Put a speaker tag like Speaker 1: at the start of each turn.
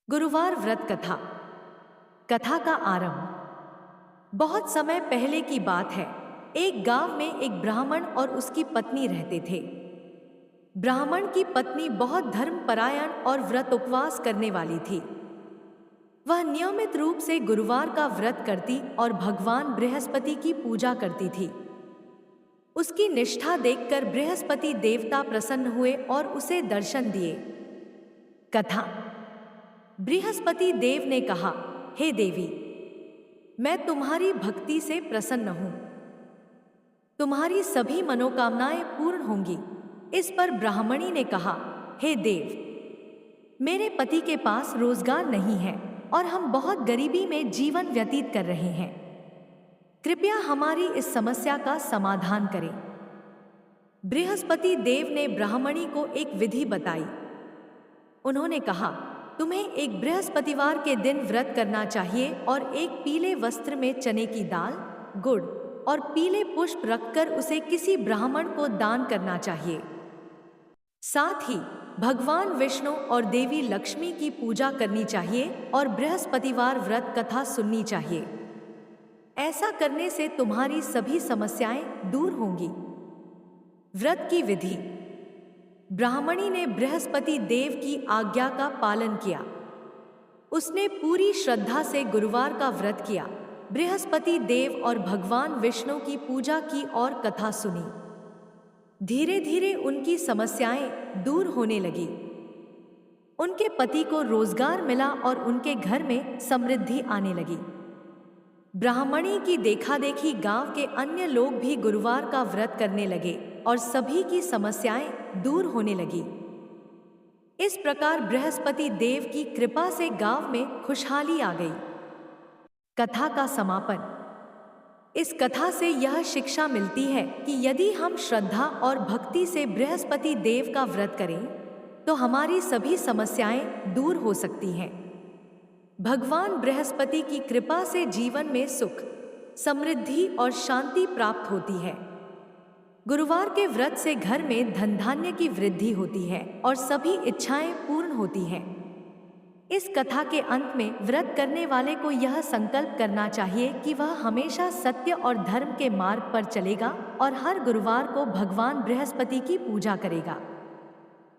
Speaker 1: गुरुवार व्रत कथा। कथा का आरंभ। बहुत समय पहले की बात है। एक गांव में एक ब्राह्मण और उसकी पत्नी रहते थे। ब्राह्मण की पत्नी बहुत धर्मपरायण और व्रत उपवास करने वाली थी। वह नियमित रूप से गुरुवार का व्रत करती और भगवान बृहस्पति की पूजा करती थी। उसकी निष्ठा देखकर बृहस्पति देवता प्रसन्न हुए और उसे दर्शन दिए। कथा। बृहस्पति देव ने कहा, हे देवी, मैं तुम्हारी भक्ति से प्रसन्न हूं। तुम्हारी सभी मनोकामनाएं पूर्ण होंगी। इस पर ब्राह्मणी ने कहा, हे देव, मेरे पति के पास रोजगार नहीं है और हम बहुत गरीबी में जीवन व्यतीत कर रहे हैं। कृपया हमारी इस समस्या का समाधान करें। बृहस्पति देव ने ब्राह्मणी को एक विधि बताई। उन्होंने कहा, तुम्हें एक बृहस्पतिवार के दिन व्रत करना चाहिए और एक पीले वस्त्र में चने की दाल, गुड़ और पीले पुष्प रखकर उसे किसी ब्राह्मण को दान करना चाहिए। साथ ही भगवान विष्णु और देवी लक्ष्मी की पूजा करनी चाहिए और बृहस्पतिवार व्रत कथा सुननी चाहिए। ऐसा करने से तुम्हारी सभी समस्याएं दूर होंगी। व्रत की विधि। ब्राह्मणी ने बृहस्पति देव की आज्ञा का पालन किया। उसने पूरी श्रद्धा से गुरुवार का व्रत किया, बृहस्पति देव और भगवान विष्णु की पूजा की और कथा सुनी। धीरे धीरे उनकी समस्याएं दूर होने लगी। उनके पति को रोजगार मिला और उनके घर में समृद्धि आने लगी। ब्राह्मणी की देखा-देखी गांव के अन्य लोग भी गुरुवार का व्रत करने लगे और सभी की समस्याएं दूर होने लगी। इस प्रकार बृहस्पति देव की कृपा से गांव में खुशहाली आ गई। कथा का समापन। इस कथा से यह शिक्षा मिलती है कि यदि हम श्रद्धा और भक्ति से बृहस्पति देव का व्रत करें तो हमारी सभी समस्याएं दूर हो सकती हैं। भगवान बृहस्पति की कृपा से जीवन में सुख, समृद्धि और शांति प्राप्त होती है। गुरुवार के व्रत से घर में धन धान्य की वृद्धि होती है और सभी इच्छाएं पूर्ण होती हैं। इस कथा के अंत में व्रत करने वाले को यह संकल्प करना चाहिए कि वह हमेशा सत्य और धर्म के मार्ग पर चलेगा और हर गुरुवार को भगवान बृहस्पति की पूजा करेगा।